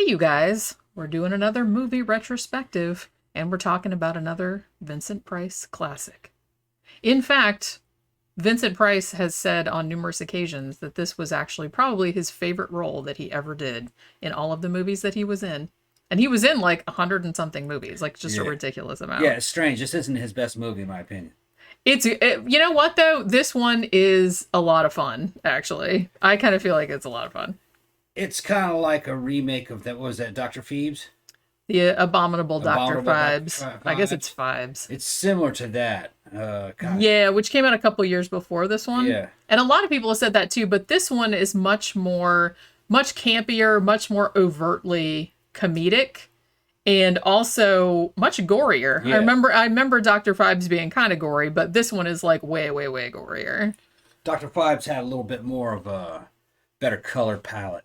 Hey, you guys, we're doing another movie retrospective, and we're talking about another Vincent Price classic. In fact, Vincent Price has said on numerous occasions that this was actually probably his favorite role that he ever did in all of the movies that he was in. And he was in like 100 and something movies, like just a ridiculous amount. Yeah, it's strange. This isn't his best movie, in my opinion. You know what though? This one is a lot of fun, actually. I kind of feel like it's a lot of fun. It's kind of like a remake of that. What was that, Dr. Phoebes? The Abominable Dr. Phibes. I guess it's Phibes. It's similar to that. Yeah, which came out a couple years before this one. Yeah. And a lot of people have said that too, but this one is much campier, much more overtly comedic, and also much gorier. Yeah. I remember Dr. Phibes being kind of gory, but this one is like way, way, way gorier. Dr. Phibes had a little bit more of a better color palette.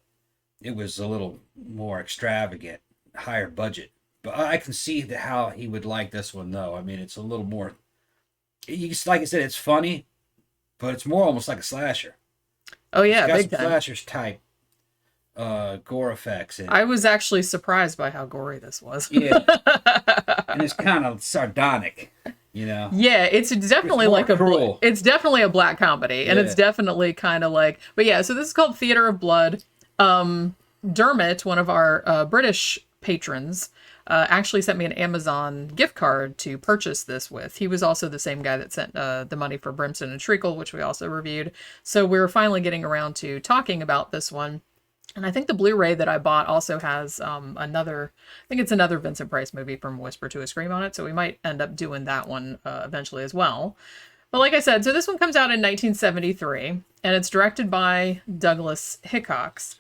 It was a little more extravagant, higher budget. But I can see how he would like this one, though. I mean, it's a little more... like I said, it's funny, but it's more almost like a slasher. Oh, yeah, big big time. Slashers type gore effects. I was actually surprised by how gory this was. Yeah. And it's kind of sardonic, you know? Yeah, it's definitely like it's definitely a black comedy, and it's definitely kind of like... But yeah, so this is called Theater of Blood. Dermot, one of our British patrons, actually sent me an Amazon gift card to purchase this with. He was also the same guy that sent the money for Brimstone and Treacle, which we also reviewed. So we're finally getting around to talking about this one. And I think the Blu-ray that I bought also has another Vincent Price movie from Whisper to a Scream on it. So we might end up doing that one eventually as well. But like I said, so this one comes out in 1973, and it's directed by Douglas Hickox.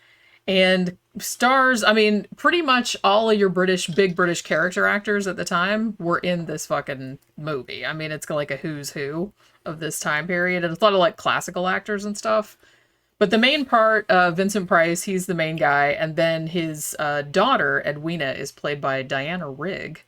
And stars, I mean, pretty much all of your big British character actors at the time were in this fucking movie. I mean, it's like a who's who of this time period. And it's a lot of like classical actors and stuff. But the main part, Vincent Price, he's the main guy. And then his daughter, Edwina, is played by Diana Rigg,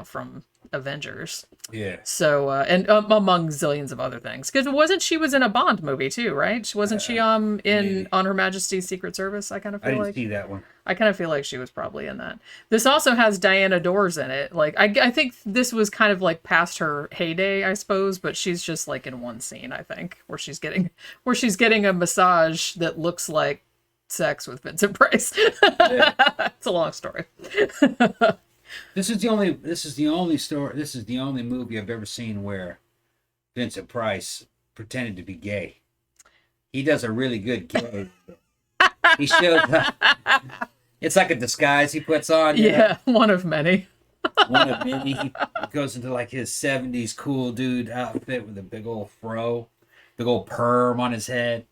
from Avengers. Yeah. So, and among zillions of other things. Because she was in a Bond movie too, right? Wasn't she in On Her Majesty's Secret Service? I kind of feel like. I didn't see that one. I kind of feel like she was probably in that. This also has Diana Dors in it. Like, I think this was kind of like past her heyday, I suppose, but she's just like in one scene, I think, where she's getting a massage that looks like sex with Vincent Price. Yeah. It's a long story. This is the only movie I've ever seen where Vincent Price pretended to be gay. He does a really good gay. He shows it's like a disguise he puts on. Yeah, one of many. One of many. He goes into like his 70s cool dude outfit with a big old fro, big old perm on his head,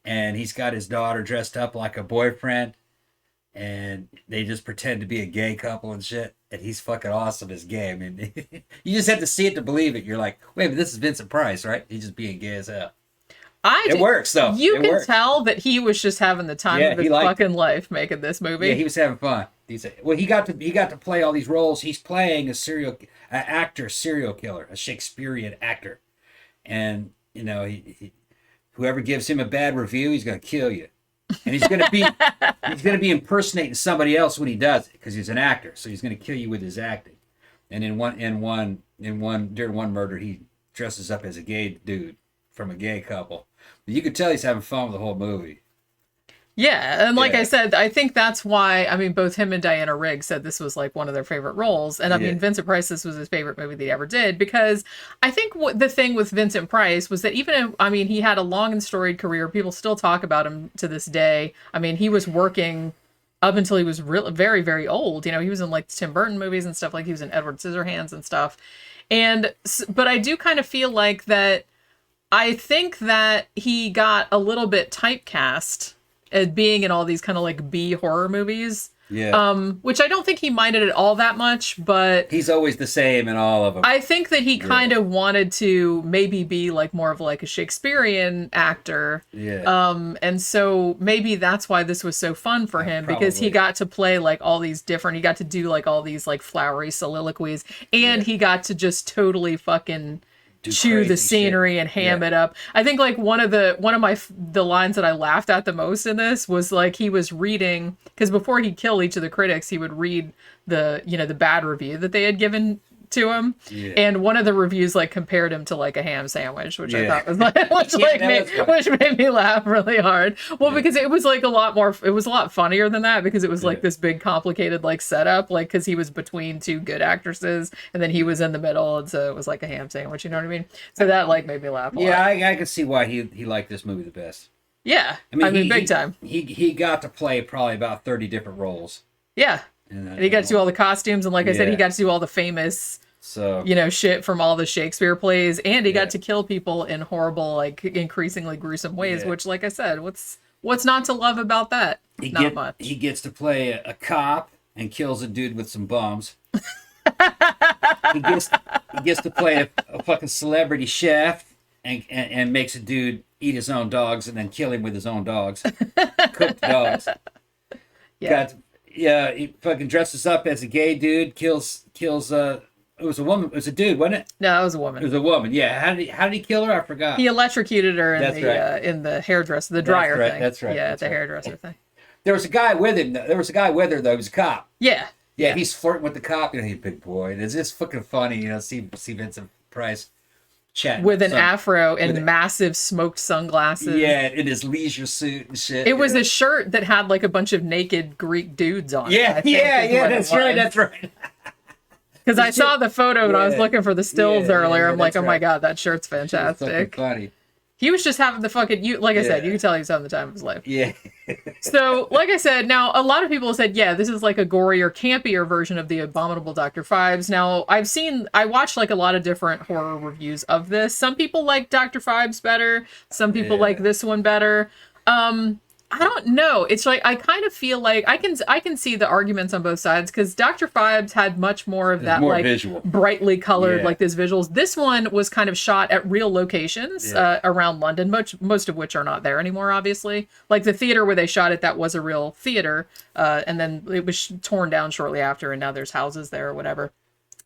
and he's got his daughter dressed up like a boyfriend. And they just pretend to be a gay couple and shit. And he's fucking awesome as gay. I mean, you just have to see it to believe it. You're like, wait, but this is Vincent Price, right? He's just being gay as hell. It works, though. You can tell that he was just having the time of his fucking life making this movie. Yeah, he was having fun. He got to play all these roles. He's playing a serial killer, a Shakespearean actor. And, whoever gives him a bad review, he's going to kill you. And he's gonna be impersonating somebody else when he does it because he's an actor, so he's gonna kill you with his acting. And during one murder, he dresses up as a gay dude from a gay couple. But you could tell he's having fun with the whole movie. Yeah, and like I said, I think that's why, I mean, both him and Diana Rigg said this was like one of their favorite roles. And I mean, Vincent Price, this was his favorite movie that he ever did, because I think the thing with Vincent Price was that he had a long and storied career. People still talk about him to this day. I mean, he was working up until he was very, very old. He was in like Tim Burton movies and stuff, like he was in Edward Scissorhands and stuff. But I do kind of feel like that, I think that he got a little bit typecast as being in all these kind of like B horror movies. Yeah. Which I don't think he minded it all that much, but he's always the same in all of them. I think that he kind of wanted to maybe be like more of like a Shakespearean actor. Yeah. And so maybe that's why this was so fun for him, because he got to play like all these different, he got to do like all these like flowery soliloquies, and he got to just totally fucking chew the scenery and ham it up. I think like one of the lines that I laughed at the most in this was like he was reading, because before he'd kill each of the critics, he would read the bad review that they had given to him, and one of the reviews like compared him to like a ham sandwich, which I thought was like which made me laugh really hard. Well, because it was like it was a lot funnier than that, because it was like this big complicated like setup, like because he was between two good actresses and then he was in the middle, and so it was like a ham sandwich, you know what I mean? So that like made me laugh a lot. I can see why he liked this movie the best. I mean big time. He got to play probably about 30 different roles. And he got to do all the costumes, and like I said, he got to do all the famous, shit from all the Shakespeare plays, and he got to kill people in horrible, like increasingly gruesome ways. Which, like I said, what's not to love about that? Not much. He gets to play a cop and kills a dude with some bombs. he gets to play a fucking celebrity chef and makes a dude eat his own dogs and then kill him with his own dogs, cooked dogs. He fucking dresses up as a gay dude, kills it was a woman. It was a dude, wasn't it? No, it was a woman. It was a woman. Yeah. How did he kill her? I forgot. He electrocuted her in the hairdresser, the dryer thing. That's right. Yeah, the hairdresser thing. There was a guy with him. There was a guy with her though. He was a cop. Yeah. He's flirting with the cop. He's a big boy. And it's just fucking funny, see Vincent Price chatting with an afro and massive smoked sunglasses. Yeah, in his leisure suit and shit. It was a shirt that had like a bunch of naked Greek dudes on it. That's right. Because I saw the photo and I was looking for the stills earlier. I'm like, oh my god, that shirt's fantastic. Funny. He was just having the fucking, like I said, you can tell he was having the time of his life. Yeah. So, like I said, now a lot of people said, this is like a gorier, campier version of the Abominable Dr. Phibes. Now, I watched like a lot of different horror reviews of this. Some people like Dr. Phibes better. Some people like this one better. I don't know. It's like I kind of feel like I can see the arguments on both sides, because Dr. Phibes had much more of that like visual, brightly colored like these visuals. This one was kind of shot at real locations around London, most of which are not there anymore, obviously. Like the theater where they shot it, that was a real theater, and then it was torn down shortly after, and now there's houses there or whatever.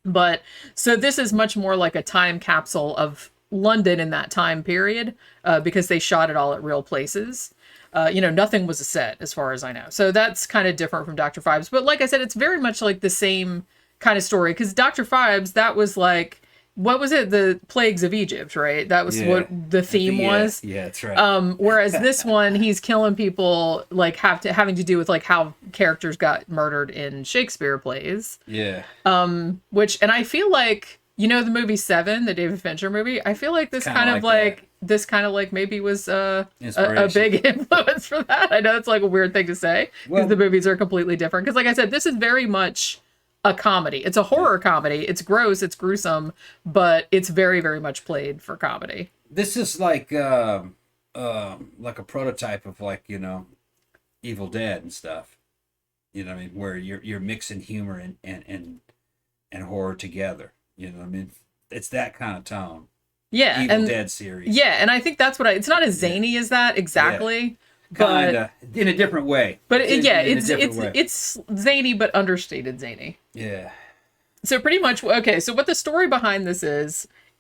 But so this is much more like a time capsule of London in that time period, because they shot it all at real places. Nothing was a set as far as I know. So that's kind of different from Dr. Phibes. But like I said, it's very much like the same kind of story. Because Dr. Phibes, that was like, what was it? The Plagues of Egypt, right? That was what the theme was. Yeah, that's right. Whereas this one, he's killing people, like having to do with like how characters got murdered in Shakespeare plays. Yeah. And I feel like, the movie Seven, the David Fincher movie, I feel like this kind of like maybe was a big influence for that. I know it's like a weird thing to say, because the movies are completely different. Because like I said, this is very much a comedy. It's a horror comedy. It's gross, it's gruesome, but it's very, very much played for comedy. This is like a prototype of like, Evil Dead and stuff. You know what I mean? Where you're mixing humor and horror together. You know what I mean? It's that kind of tone. Yeah. Evil Dead series. Yeah, and I think that's what it's not as zany as that exactly. But kinda, in a different way. But it's zany but understated zany. Yeah. So pretty much, so what the story behind this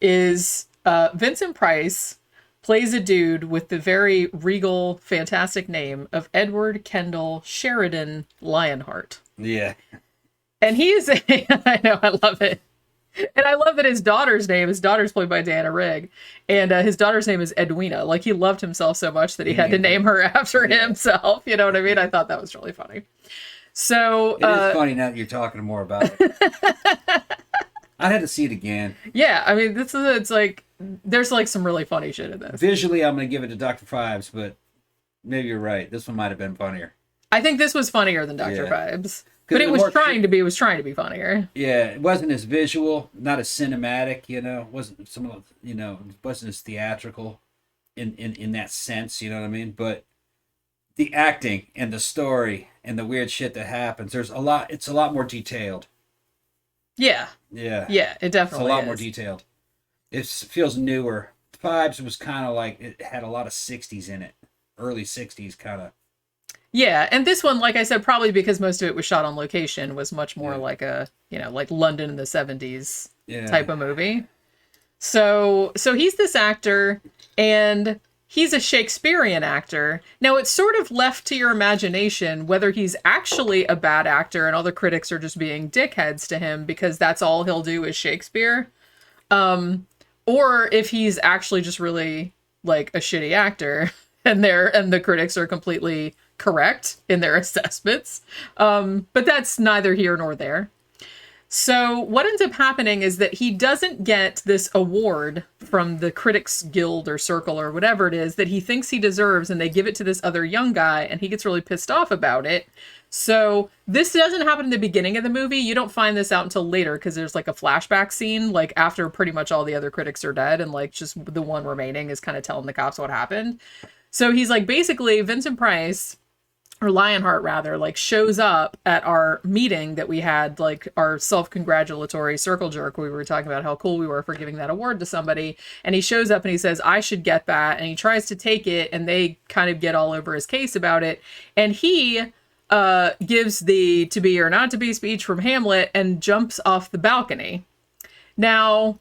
is Vincent Price plays a dude with the very regal, fantastic name of Edward Kendall Sheridan Lionheart. Yeah. And I know, I love it. And I love that his daughter's played by Rigg, and his daughter's name is Edwina. Like, he loved himself so much that he had to name her after himself. You know what I mean? I thought that was really funny. So it is funny now that you're talking more about it. I had to see it again. Yeah, I mean, it's like there's like some really funny shit in this. Visually, I'm going to give it to Dr. Phibes, but maybe you're right. This one might have been funnier. I think this was funnier than Dr. Phibes. But it was trying to be funnier. Yeah, it wasn't as visual, not as cinematic, It wasn't it wasn't as theatrical in that sense, you know what I mean? But the acting and the story and the weird shit that happens, it's a lot more detailed. Yeah. Yeah. Yeah, it definitely is. It's a lot more detailed. It feels newer. Phibes was kind of like, it had a lot of 60s in it. Early 60s kind of. Yeah, and this one, like I said, probably because most of it was shot on location, was much more like a, like London in the 70s type of movie. So he's this actor, and he's a Shakespearean actor. Now, it's sort of left to your imagination whether he's actually a bad actor and all the critics are just being dickheads to him because that's all he'll do is Shakespeare. Or if he's actually just really like a shitty actor and the critics are completely correct in their assessments. But that's neither here nor there. So what ends up happening is that he doesn't get this award from the Critics Guild or Circle or whatever it is that he thinks he deserves, and they give it to this other young guy, and he gets really pissed off about it. So this doesn't happen in the beginning of the movie. You don't find this out until later because there's like a flashback scene, like after pretty much all the other critics are dead, and like just the one remaining is kind of telling the cops what happened. So he's like, basically, Vincent Price, or Lionheart rather, like shows up at our meeting that we had, like our self-congratulatory circle jerk. We were talking about how cool we were for giving that award to somebody. And he shows up and he says, I should get that. And he tries to take it, and they kind of get all over his case about it. And he gives the to be or not to be speech from Hamlet and jumps off the balcony. Now,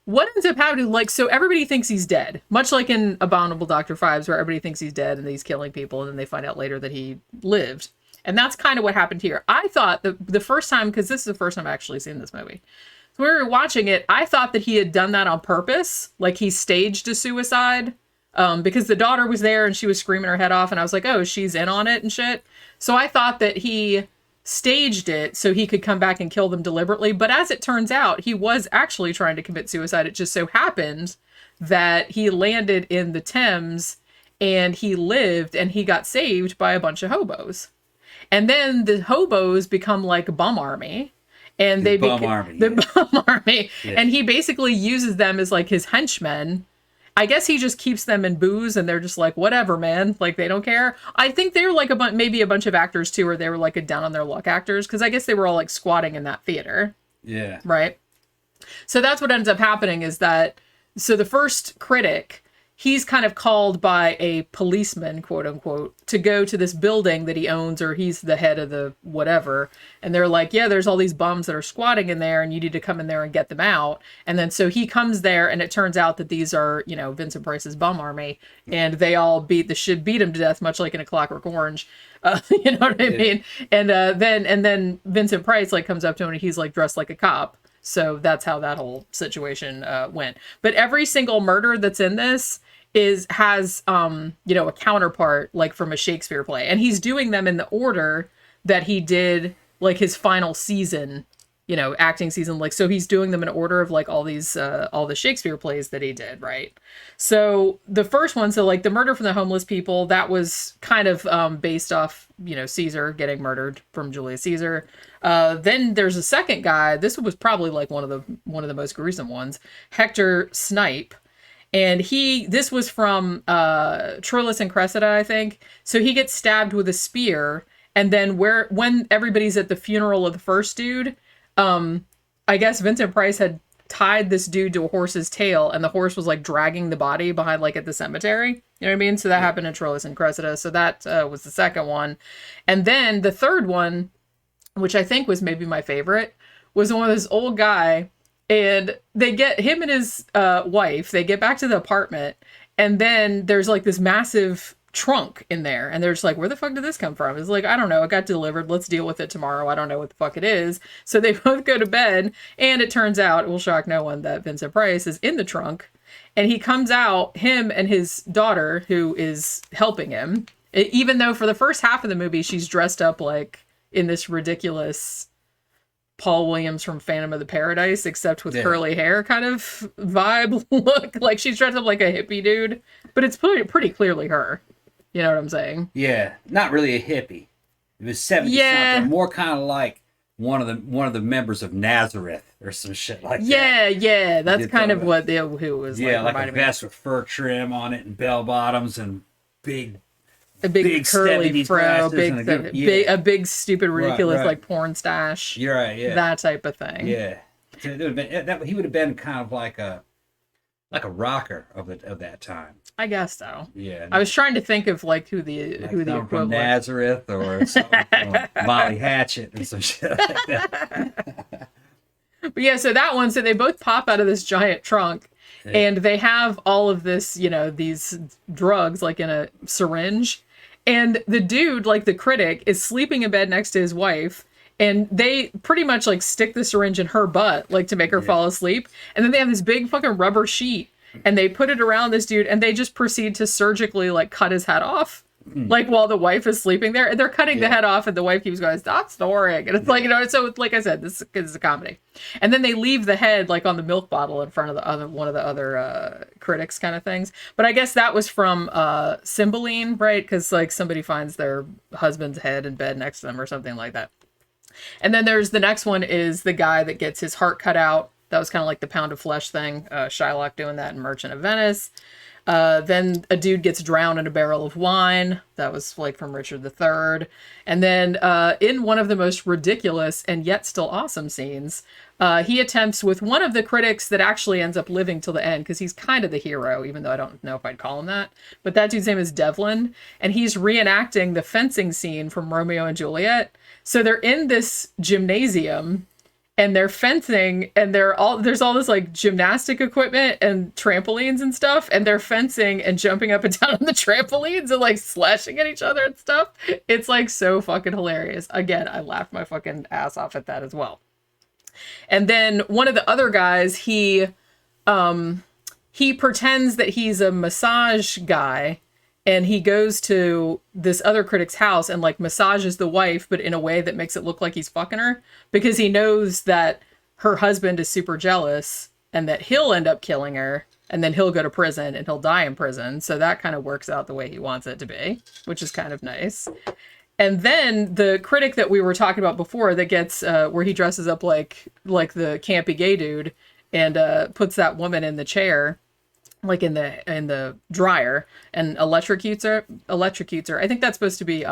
what ends up happening, like, so everybody thinks he's dead, much like in Abominable Dr. Fives, where everybody thinks he's dead and he's killing people, and then they find out later that he lived. And that's kind of what happened here. I thought the first time, because this is the first time I've actually seen this movie, so when we were watching it, I thought that he had done that on purpose, like he staged a suicide, because the daughter was there and she was screaming her head off, and I was like, oh, she's in on it and shit. So I thought that he staged it so he could come back and kill them deliberately. But as it turns out, he was actually trying to commit suicide. It just so happened that he landed in the Thames and he lived, and he got saved by a bunch of hobos. And then the hobos become like bum army. And the bum army. Yeah. And he basically uses them as like his henchmen. I guess he just keeps them in booze, and they're just like, whatever, man. Like, they don't care. I think they were like maybe a bunch of actors too, or they were like a down on their luck actors, because I guess they were all like squatting in that theater. Yeah. Right? So that's what ends up happening is that, so the first critic, he's kind of called by a policeman, quote unquote, to go to this building that he owns, or he's the head of the whatever. And they're like, yeah, there's all these bums that are squatting in there, and you need to come in there and get them out. And then so he comes there, and it turns out that these are, you know, Vincent Price's bum army, and they all beat him to death, much like in A Clockwork Orange. You know what I mean? And then Vincent Price like comes up to him, and he's like dressed like a cop. So that's how that whole situation went. But every single murder that's in this has you know, a counterpart like from a Shakespeare play, and he's doing them in the order that he did like his final season, you know, acting season. Like, so he's doing them in order of like all these all the Shakespeare plays that he did, right? So the first one, so like the murder from the homeless people, that was kind of based off, you know, Caesar getting murdered from Julius Caesar. Then there's a second guy. This was probably like one of the most gruesome ones, Hector Snipe. And this was from Troilus and Cressida, I think. So he gets stabbed with a spear, and then when everybody's at the funeral of the first dude, I guess Vincent Price had tied this dude to a horse's tail, and the horse was like dragging the body behind, like at the cemetery. You know what I mean? So that happened in Troilus and Cressida. So that was the second one. And then the third one, which I think was maybe my favorite, was one of this old guy. And they get him and his wife, they get back to the apartment, and then there's like this massive trunk in there, and they're just like, where the fuck did this come from? It's like, I don't know, it got delivered, let's deal with it tomorrow, I don't know what the fuck it is. So they both go to bed, and it turns out, it will shock no one, that Vincent Price is in the trunk, and he comes out, him and his daughter, who is helping him, even though for the first half of the movie she's dressed up like in this ridiculous Paul Williams from Phantom of the Paradise, except with curly hair kind of vibe look. Like she's dressed up like a hippie dude, but it's pretty clearly her. You know what I'm saying? Yeah, not really a hippie. It was 70 something, more kind of like one of the members of Nazareth or some shit like that. Yeah, that's kind of what who was like. Yeah, like a vest with fur trim on it and bell bottoms and a big curly fro, a big stupid ridiculous like porn stash. You're right, yeah. That type of thing. Yeah. So he would have been kind of like a rocker of that time. I guess so. Yeah. I was trying to think of like who the equivalent from Nazareth or something from Molly Hatchet or some shit like that. But yeah, so that one, so they both pop out of this giant trunk. And they have all of this, these drugs like in a syringe. And the dude, like the critic, is sleeping in bed next to his wife. And they pretty much like stick the syringe in her butt, like to make her fall asleep. And then they have this big fucking rubber sheet and they put it around this dude and they just proceed to surgically like cut his head off. Like while the wife is sleeping there, and they're cutting the head off, and the wife keeps going, "Stop snoring!" And it's like, so like I said, this is a comedy. And then they leave the head like on the milk bottle in front of one of the other critics, kind of things. But I guess that was from Cymbeline, right? Because like somebody finds their husband's head in bed next to them or something like that. And then there's the next one is the guy that gets his heart cut out. That was kind of like the pound of flesh thing. Shylock doing that in Merchant of Venice. Then a dude gets drowned in a barrel of wine. That was like from Richard III. And then in one of the most ridiculous and yet still awesome scenes, he attempts with one of the critics that actually ends up living till the end because he's kind of the hero, even though I don't know if I'd call him that. But that dude's name is Devlin, and he's reenacting the fencing scene from Romeo and Juliet. So they're in this gymnasium and they're fencing, and there's all this like gymnastic equipment and trampolines and stuff, and they're fencing and jumping up and down on the trampolines and like slashing at each other and stuff. It's like so fucking hilarious. Again, I laughed my fucking ass off at that as well. And then one of the other guys, he pretends that he's a massage guy, and he goes to this other critic's house and like massages the wife, but in a way that makes it look like he's fucking her because he knows that her husband is super jealous and that he'll end up killing her and then he'll go to prison and he'll die in prison. So that kind of works out the way he wants it to be, which is kind of nice. And then the critic that we were talking about before that gets where he dresses up like the campy gay dude and puts that woman in the chair, like in the dryer, and electrocutes her. I think that's supposed to be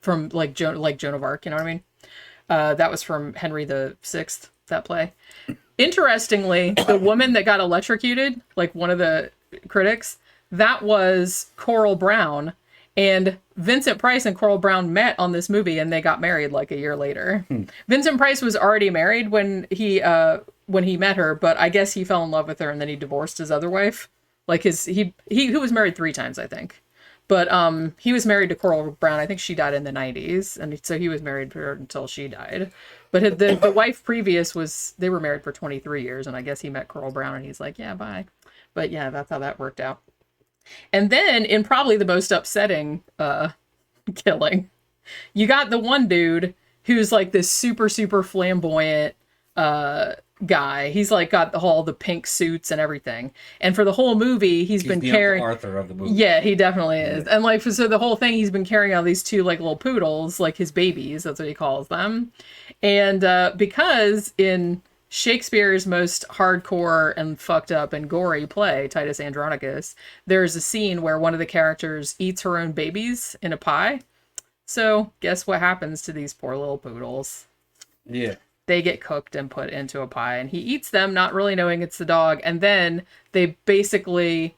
from like Joan of Arc, you know what I mean? That was from Henry VI, that play. Interestingly, the woman that got electrocuted, like one of the critics, that was Coral Brown. And Vincent Price and Coral Brown met on this movie, and they got married like a year later. Vincent Price was already married when he met her, but I guess he fell in love with her and then he divorced his other wife. Like he was married 3 times, I think. But he was married to Coral Brown. I think she died in the 90s, and so he was married to her until she died. But the wife previous they were married for 23 years, and I guess he met Coral Brown, and he's like, yeah, bye. But yeah, that's how that worked out. And then, in probably the most upsetting killing, you got the one dude who's like this super, super flamboyant guy. He's like got all the pink suits and everything. And for the whole movie, he's been carrying Uncle Arthur of the movie. Yeah, he definitely is. And like so the whole thing, he's been carrying out these 2 like little poodles, like his babies. That's what he calls them. And because in Shakespeare's most hardcore and fucked up and gory play, Titus Andronicus, there's a scene where one of the characters eats her own babies in a pie. So guess what happens to these poor little poodles? Yeah. They get cooked and put into a pie, and he eats them, not really knowing it's the dog. And then they basically,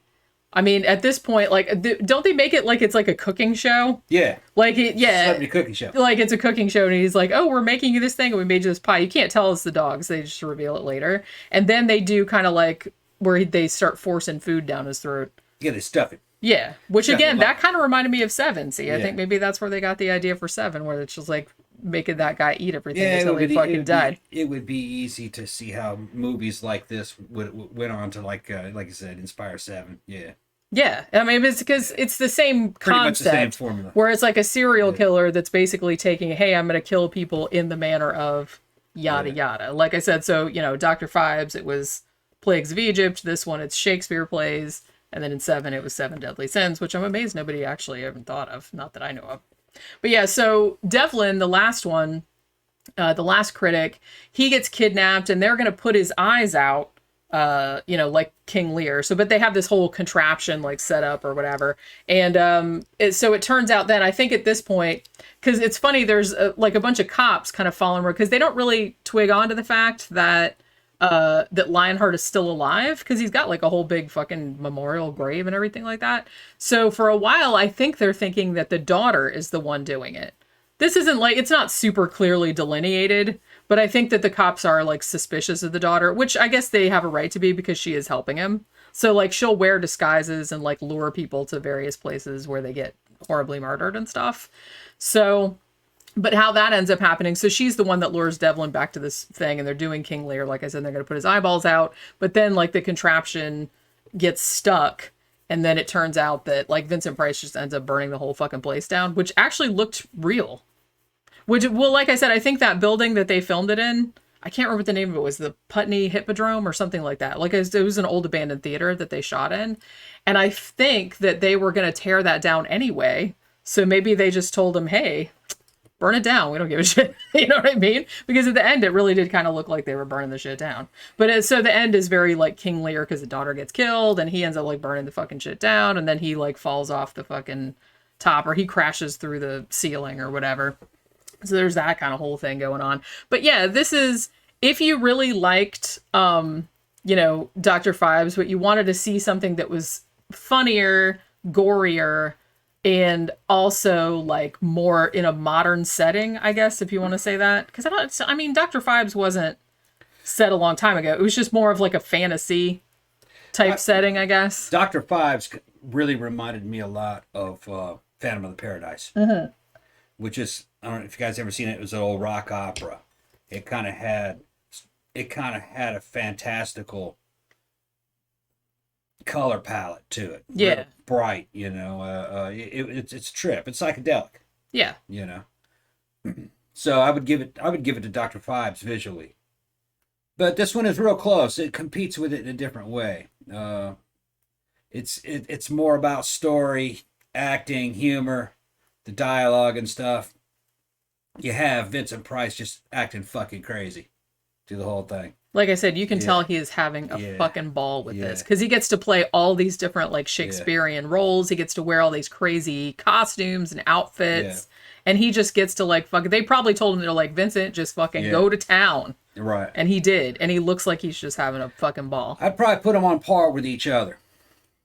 I mean, at this point, like, don't they make it like it's like a cooking show? Yeah. Like, it's a cooking show. Like, it's a cooking show, and he's like, oh, we're making you this thing, and we made you this pie. You can't tell it's the dogs. They just reveal it later. And then they do kind of like where they start forcing food down his throat. Yeah, they stuff it. Yeah. Which, again, that kind of reminded me of Seven. See, I think maybe that's where they got the idea for Seven, where it's just like, making that guy eat everything until he fucking died. It would be easy to see how movies like this went on to like I said, inspire Seven. Yeah. Yeah, I mean, it's because it's the same concept. Pretty much the same formula. Where it's like a serial killer that's basically taking, hey, I'm going to kill people in the manner of yada yada. Like I said, so, Dr. Phibes, it was Plagues of Egypt. This one, it's Shakespeare plays. And then in Seven, it was 7 Deadly Sins, which I'm amazed nobody actually even thought of. Not that I know of. But yeah, so Devlin, the last one, the last critic, he gets kidnapped and they're going to put his eyes out, like King Lear. So, but they have this whole contraption like set up or whatever. And so it turns out then, I think at this point, because it's funny, there's like a bunch of cops kind of following her because they don't really twig on to the fact that Lionheart is still alive because he's got like a whole big fucking memorial grave and everything like that. So for a while, I think they're thinking that the daughter is the one doing it. This isn't like, it's not super clearly delineated, but I think that the cops are like suspicious of the daughter, which I guess they have a right to be because she is helping him. So like she'll wear disguises and like lure people to various places where they get horribly murdered and stuff. So, but how that ends up happening, so she's the one that lures Devlin back to this thing, and they're doing King Lear. Like I said, they're going to put his eyeballs out, but then like the contraption gets stuck, and then it turns out that like Vincent Price just ends up burning the whole fucking place down, which actually looked real. Which, well, like I said, I think that building that they filmed it in, I can't remember what the name of it was, the Putney Hippodrome or something like that. Like it was an old abandoned theater that they shot in, and I think that they were going to tear that down anyway. So maybe they just told him, hey, burn it down. We don't give a shit. You know what I mean? Because at the end, it really did kind of look like they were burning the shit down. But so the end is very like King Lear, because the daughter gets killed and he ends up like burning the fucking shit down. And then he like falls off the fucking top, or he crashes through the ceiling or whatever. So there's that kind of whole thing going on. But yeah, this is, if you really liked, you know, Dr. Phibes, but you wanted to see something that was funnier, gorier, and also like more in a modern setting, I guess, if you want to say that. Because I mean, Dr. Phibes wasn't set a long time ago. It was just more of like a fantasy type setting, I guess. Dr. Phibes really reminded me a lot of Phantom of the Paradise, which is, I don't know if you guys ever seen it. It was an old rock opera. It kind of had a fantastical color palette to it. Yeah. Real bright, you know. It's a trip. It's psychedelic. Yeah. You know. So I would give it to Dr. Phibes visually. But this one is real close. It competes with it in a different way. It's more about story, acting, humor, the dialogue and stuff. You have Vincent Price just acting fucking crazy through the whole thing. Like I said, you can tell he is having a fucking ball with this, because he gets to play all these different like Shakespearean roles. He gets to wear all these crazy costumes and outfits, and he just gets to like fucking. They probably told him, they're like, Vincent, just fucking go to town, right? And he did, and he looks like he's just having a fucking ball. I'd probably put them on par with each other.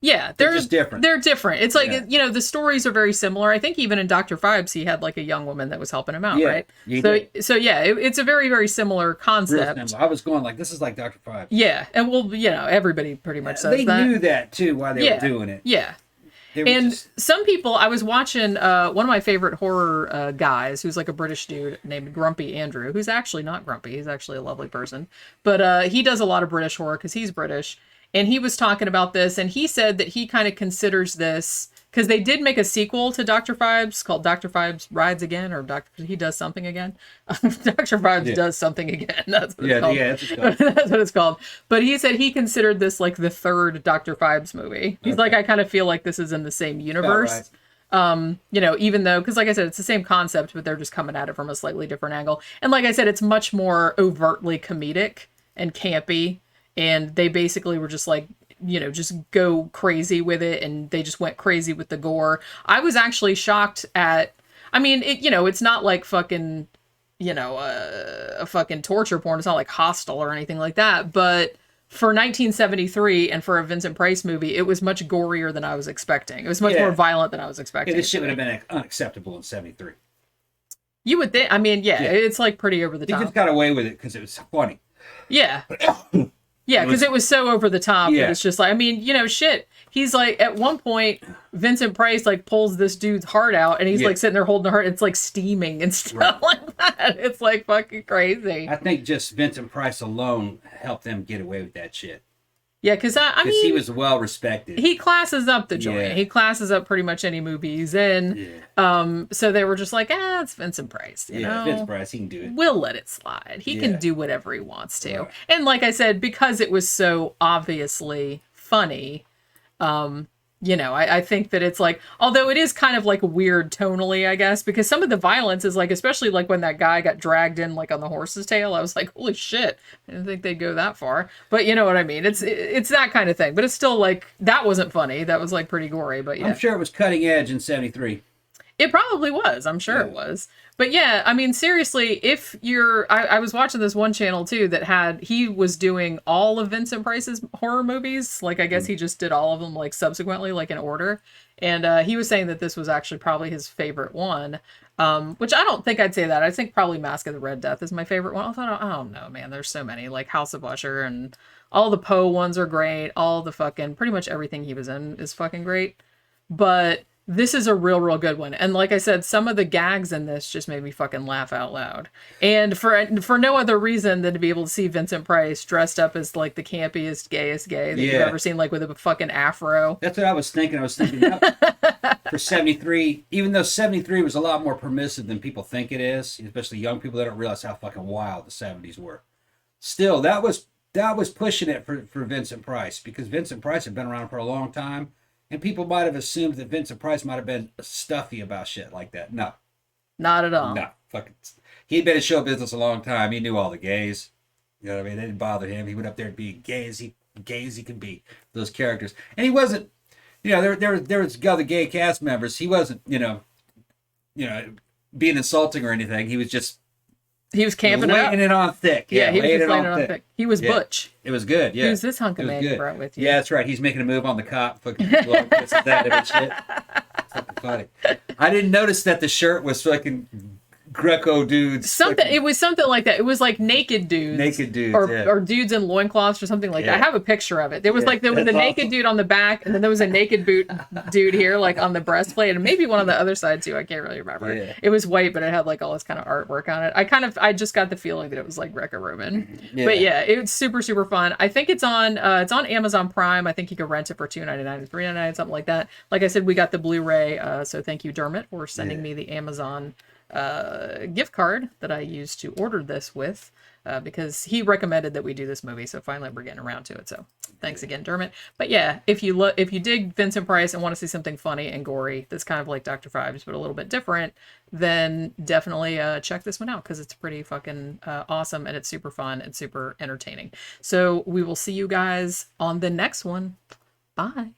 Yeah, they're just different. They're different. It's like, you know, the stories are very similar. I think even in Dr. Phibes, he had like a young woman that was helping him out, right? So yeah, it's a very, very similar concept. I was going like, this is like Dr. Phibes. Yeah, and well, you know, everybody pretty much says that. They knew that too, why they were doing it. Yeah. And some people, I was watching one of my favorite horror guys, who's like a British dude named Grumpy Andrew, who's actually not grumpy. He's actually a lovely person. But he does a lot of British horror because he's British. And he was talking about this, and he said that he kind of considers this, because they did make a sequel to Dr. Phibes called Dr. Phibes Rides Again, or He Does Something Again. Dr. Phibes Does Something Again. That's what it's called. Yeah, that's what it's called. That's what it's called. But he said he considered this like the third Dr. Phibes movie. He's like, I kind of feel like this is in the same universe. Right. You know, even though, because like I said, it's the same concept, but they're just coming at it from a slightly different angle. And like I said, it's much more overtly comedic and campy. And they basically were just like, you know, just go crazy with it. And they just went crazy with the gore. I was actually shocked at, I mean, it, you know, it's not like fucking, you know, a fucking torture porn. It's not like Hostel or anything like that. But for 1973 and for a Vincent Price movie, it was much gorier than I was expecting. It was much more violent than I was expecting. This shit would have been unacceptable in 73. You would think, I mean, it's like pretty over the top. He just got away with it because it was funny. Yeah. Yeah, because it was so over the top. Yeah. It was just like, I mean, you know, shit. He's like, at one point, Vincent Price like pulls this dude's heart out, and he's like sitting there holding the heart. It's like steaming and stuff like that. It's like fucking crazy. I think just Vincent Price alone helped them get away with that shit. Yeah, because I mean, he was well respected. He classes up the joint. Yeah. He classes up pretty much any movie he's in. Yeah. So they were just like, it's Vincent Price. You know? Vincent Price, he can do it. We'll let it slide. He can do whatever he wants to. Right. And like I said, because it was so obviously funny, you know, I think that it's like, although it is kind of like weird tonally, I guess, because some of the violence is like, especially like when that guy got dragged in like on the horse's tail, I was like, holy shit, I didn't think they'd go that far. But you know what I mean? It's that kind of thing. But it's still like, that wasn't funny. That was like pretty gory, but yeah. I'm sure it was cutting edge in 73. It probably was. I'm sure it was. But yeah, I mean, seriously, if you're... I was watching this one channel, too, that he was doing all of Vincent Price's horror movies. Like, I guess he just did all of them, like, subsequently, like, in order. And he was saying that this was actually probably his favorite one. Which I don't think I'd say that. I think probably Mask of the Red Death is my favorite one. Although, I don't know, man. There's so many. Like, House of Usher and all the Poe ones are great. All the fucking... Pretty much everything he was in is fucking great. But... this is a real good one. And like I said, some of the gags in this just made me fucking laugh out loud. And for no other reason than to be able to see Vincent Price dressed up as like the campiest, gayest gay that you've ever seen, like with a fucking afro. That's what I was thinking. That for 73, even though 73 was a lot more permissive than people think it is, especially young people that don't realize how fucking wild the 70s were. Still, that was pushing it for Vincent Price, because Vincent Price had been around for a long time. And people might have assumed that Vincent Price might have been stuffy about shit like that. No. Not at all. No. Fucking. He'd been in show business a long time. He knew all the gays. You know what I mean? They didn't bother him. He went up there and be gay as he could be. Those characters. And he wasn't, there was other gay cast members. He wasn't, being insulting or anything. He was just... he was camping it up. Laying it on thick. Yeah, he was just laying it on thick. He was butch. It was good, yeah. Who's this hunk of man you brought with you? Yeah, that's right. He's making a move on the cop. Fucking blowing this and that and shit. Fucking funny. I didn't notice that the shirt was fucking Greco dudes. It was something like that. It was like naked dudes. Or dudes in loincloths or something like that. I have a picture of it. There was a naked dude on the back, and then there was a naked dude here, like on the breastplate, and maybe one on the other side too. I can't really remember. Yeah. It was white, but it had like all this kind of artwork on it. I just got the feeling that it was like Greco-Roman. Yeah. But yeah, it's super, super fun. I think it's on Amazon Prime. I think you can rent it for $2.99 or $3.99, something like that. Like I said, we got the Blu-ray, so thank you, Dermot, for sending me the Amazon gift card that I used to order this with, because he recommended that we do this movie, so finally we're getting around to it. So thanks again, Dermot. But yeah, if you dig Vincent Price and want to see something funny and gory that's kind of like Dr. Phibes but a little bit different, then definitely check this one out, because it's pretty fucking awesome, and it's super fun and super entertaining. So we will see you guys on the next one. Bye.